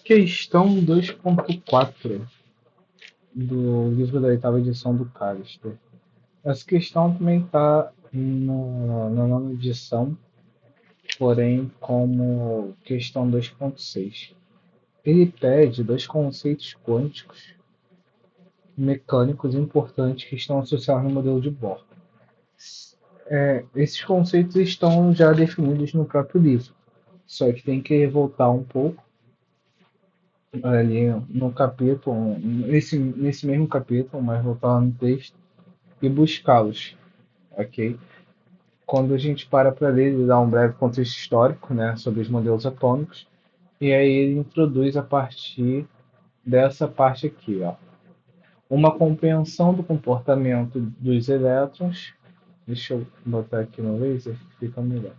Questão 2.4 do livro da oitava edição do Callister. Essa questão também está na nona edição, porém como questão 2.6. Ele pede dois conceitos quânticos mecânicos importantes que estão associados no modelo de Bohr. Esses conceitos estão já definidos no próprio livro, só que tem que voltar um pouco ali no capítulo, nesse mesmo capítulo, mas voltar lá no texto e buscá-los, ok? Quando a gente para ler, ele dá um breve contexto histórico, né, sobre os modelos atômicos, e aí ele introduz a partir dessa parte aqui, ó, uma compreensão do comportamento dos elétrons. Deixa eu botar aqui no laser que fica melhor.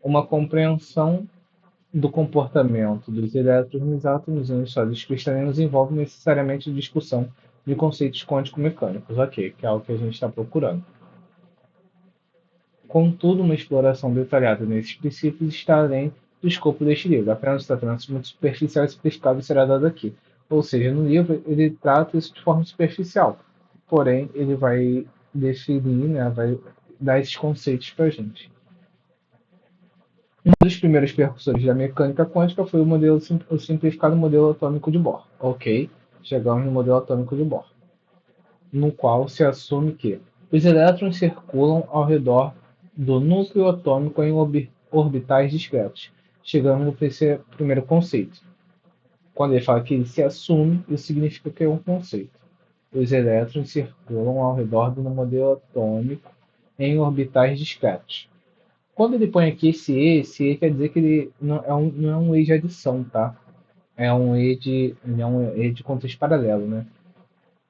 Uma compreensão do comportamento dos elétrons nos átomos e nos sólidos cristalinos envolve necessariamente discussão de conceitos quântico-mecânicos, ok, que é o que a gente está procurando. Contudo, uma exploração detalhada nesses princípios está além do escopo deste livro. Apenas o tratamento muito superficial e simplificado será dado aqui. Ou seja, no livro ele trata isso de forma superficial, porém ele vai definir, né, vai dar esses conceitos para a gente. Um dos primeiros precursores da mecânica quântica foi o simplificado modelo atômico de Bohr. Ok, chegamos no modelo atômico de Bohr, no qual se assume que os elétrons circulam ao redor do núcleo atômico em orbitais discretos. Chegamos no primeiro conceito. Quando ele fala que ele se assume, isso significa que é um conceito. Os elétrons circulam ao redor do modelo atômico em orbitais discretos. Quando ele põe aqui esse E quer dizer que ele não é um E de adição, tá? É um E de contexto paralelo, né?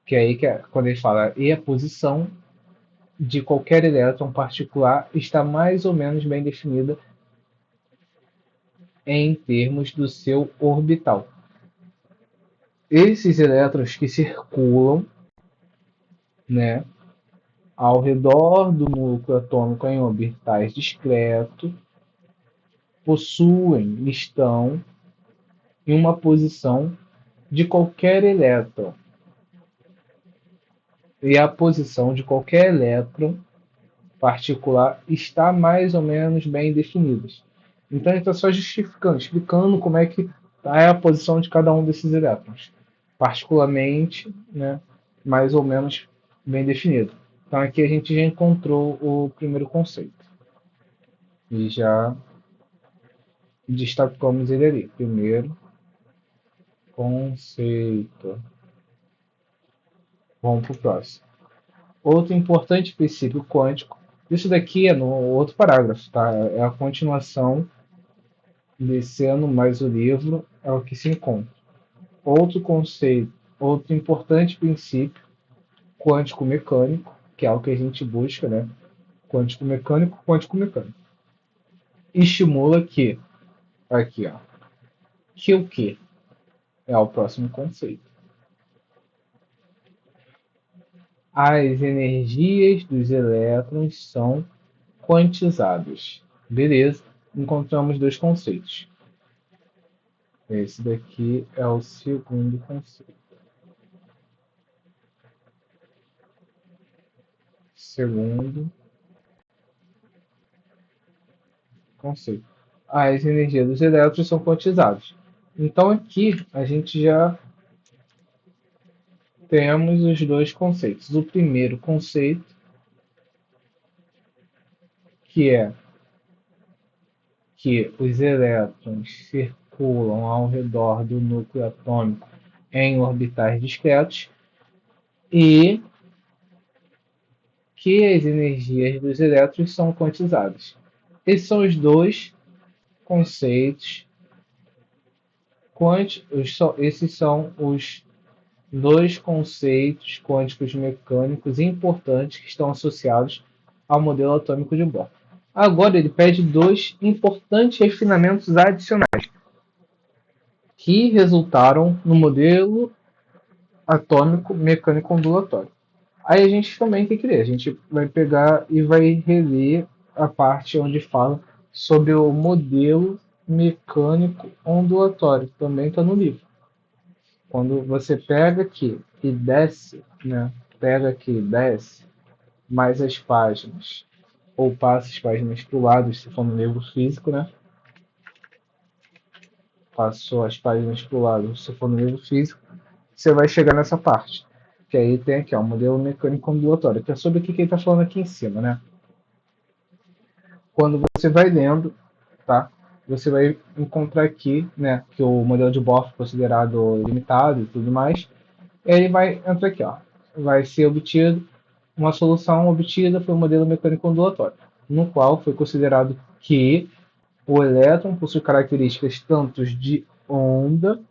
Que é aí quando ele fala E a posição de qualquer elétron particular está mais ou menos bem definida em termos do seu orbital. Esses elétrons que circulam, né, ao redor do núcleo atômico em orbitais discretos estão em uma posição de qualquer elétron. E a posição de qualquer elétron particular está mais ou menos bem definida. Então ele está só justificando, explicando como é que é a posição de cada um desses elétrons, particularmente, né, mais ou menos bem definido. Então aqui a gente já encontrou o primeiro conceito e já destacamos ele ali. Primeiro conceito. Vamos para o próximo. Outro importante princípio quântico. Isso daqui é no outro parágrafo, tá? É a continuação desse ano, mais o livro é o que se encontra. Outro conceito, outro importante princípio quântico mecânico, que é o que a gente busca, né? Quântico mecânico, estimula que, aqui, ó, que o que é o próximo conceito. As energias dos elétrons são quantizadas. Beleza, encontramos dois conceitos. Esse daqui é o segundo conceito. Segundo conceito. As energias dos elétrons são quantizadas. Então aqui a gente já temos os dois conceitos. O primeiro conceito, que é que os elétrons circulam ao redor do núcleo atômico em orbitais discretos e que as energias dos elétrons são quantizadas. Esses são os dois conceitos quânticos. Esses são os dois conceitos quânticos mecânicos importantes que estão associados ao modelo atômico de Bohr. Agora ele pede dois importantes refinamentos adicionais que resultaram no modelo atômico mecânico ondulatório. Aí a gente também tem que ler, a gente vai pegar e vai reler a parte onde fala sobre o modelo mecânico ondulatório, também está no livro. Quando você pega aqui e desce, né? Pega aqui e desce, mais as páginas, ou passa as páginas para o lado, se for no livro físico, né? Passou as páginas para o lado, se for no livro físico, você vai chegar nessa parte. Que aí tem aqui, ó, o modelo mecânico ondulatório, que é sobre o que ele está falando aqui em cima, né? Quando você vai lendo, tá? Você vai encontrar aqui, né, que o modelo de Bohr foi considerado limitado e tudo mais. Ele vai entrar aqui, ó. Vai ser obtido uma solução obtida foi o modelo mecânico ondulatório, no qual foi considerado que o elétron possui características tanto de onda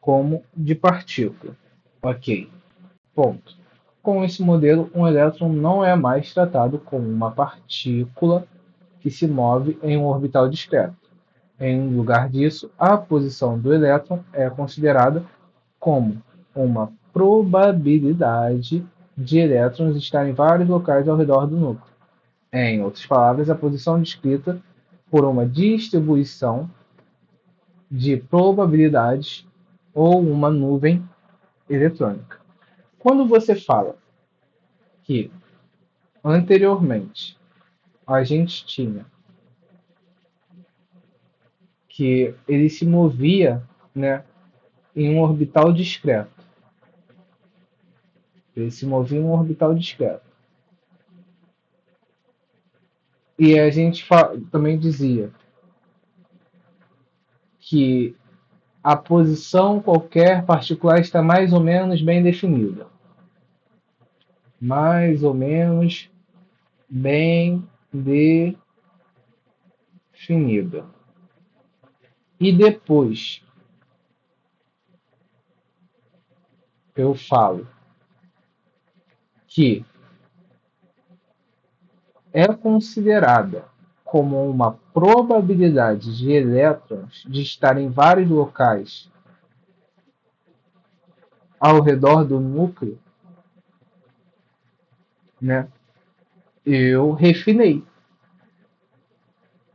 como de partícula. Ok. Ponto. Com esse modelo, um elétron não é mais tratado como uma partícula que se move em um orbital discreto. Em lugar disso, a posição do elétron é considerada como uma probabilidade de elétrons estar em vários locais ao redor do núcleo. Em outras palavras, a posição descrita por uma distribuição de probabilidades ou uma nuvem eletrônica. Quando você fala que anteriormente a gente tinha que ele se movia, né, em um orbital discreto. Ele se movia em um orbital discreto. E a gente também dizia que a posição qualquer particular está mais ou menos bem definida. Mais ou menos bem definida. E depois eu falo que é considerada como uma probabilidade de elétrons de estar em vários locais ao redor do núcleo, né? Eu refinei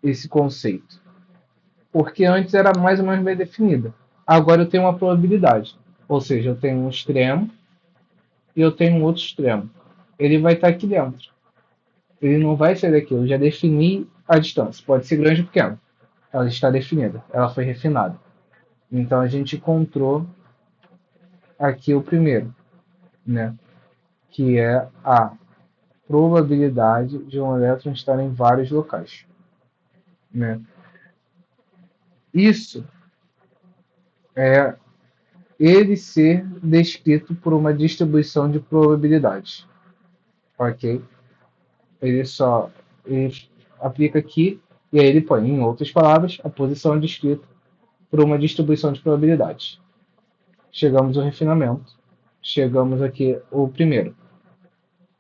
esse conceito, porque antes era mais ou menos bem definida. Agora eu tenho uma probabilidade, ou seja, eu tenho um extremo e eu tenho um outro extremo. Ele vai estar aqui dentro. Ele não vai sair daqui. Eu já defini a distância. Pode ser grande ou pequena. Ela está definida. Ela foi refinada. Então a gente encontrou aqui o primeiro, né? Que é a probabilidade de um elétron estar em vários locais, né? Isso é ele ser descrito por uma distribuição de probabilidades, ok? Ele aplica aqui e aí ele põe, em outras palavras, a posição é descrita por uma distribuição de probabilidades. Chegamos ao refinamento. Chegamos aqui o primeiro.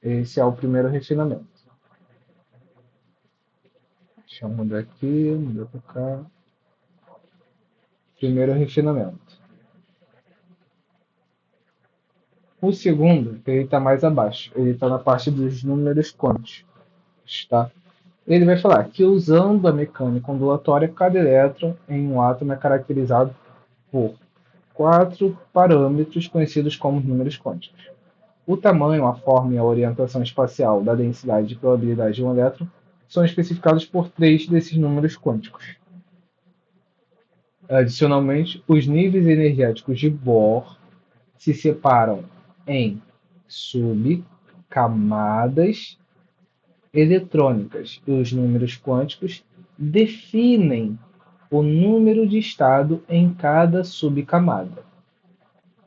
Esse é o primeiro refinamento. Deixa eu mudar aqui, mudar para cá. Primeiro refinamento. O segundo, ele está mais abaixo. Ele está na parte dos números quânticos. Tá? Ele vai falar que usando a mecânica ondulatória, cada elétron em um átomo é caracterizado por 4 parâmetros conhecidos como números quânticos. O tamanho, a forma e a orientação espacial da densidade de probabilidade de um elétron são especificados por 3 desses números quânticos. Adicionalmente, os níveis energéticos de Bohr se separam em subcamadas eletrônicas e os números quânticos definem o número de estado em cada subcamada.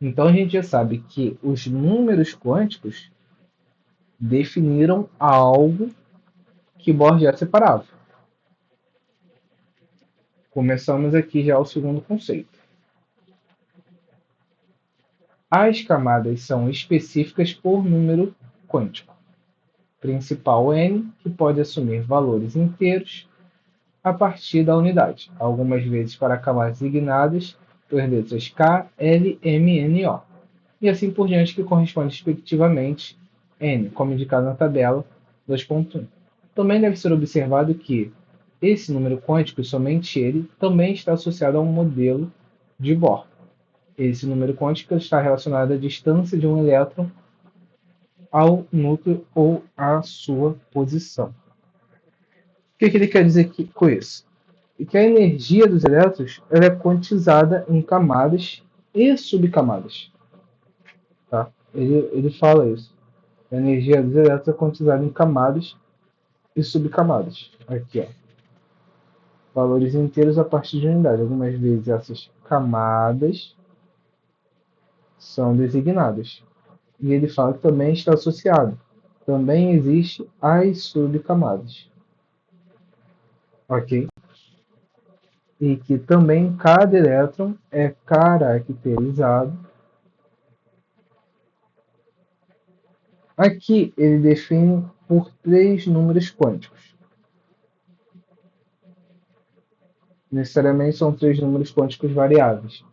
Então a gente já sabe que os números quânticos definiram algo que Bohr já separava. Começamos aqui já o segundo conceito. As camadas são específicas por número quântico. Principal n, que pode assumir valores inteiros a partir da unidade, algumas vezes para camadas designadas pelas letras K, L, M, N e O, e assim por diante, que correspondem respectivamente n, como indicado na tabela 2.1. Também deve ser observado que Esse número quântico, somente ele, também está associado a um modelo de Bohr. Esse número quântico está relacionado à distância de um elétron ao núcleo ou à sua posição. O que ele quer dizer com isso? Que a energia dos elétrons ela é quantizada em camadas e subcamadas. Tá? Ele fala isso. A energia dos elétrons é quantizada em camadas e subcamadas. Aqui, ó. Valores inteiros a partir de unidade. Algumas vezes essas camadas são designadas. E ele fala que também está associado. Também existe as subcamadas. Ok? E que também cada elétron é caracterizado. Aqui ele define por 3 números quânticos. Necessariamente são 3 números quânticos variáveis.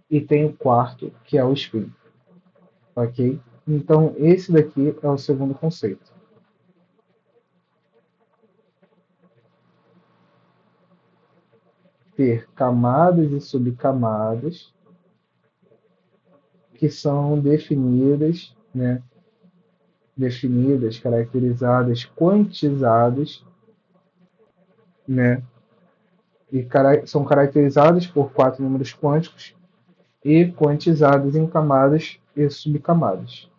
E tem o quarto, que é o spin. Ok? Então, esse daqui é o segundo conceito. Ter camadas e subcamadas que são definidas, né? Definidas, caracterizadas, quantizadas, né? E são caracterizadas por 4 números quânticos e quantizadas em camadas e subcamadas.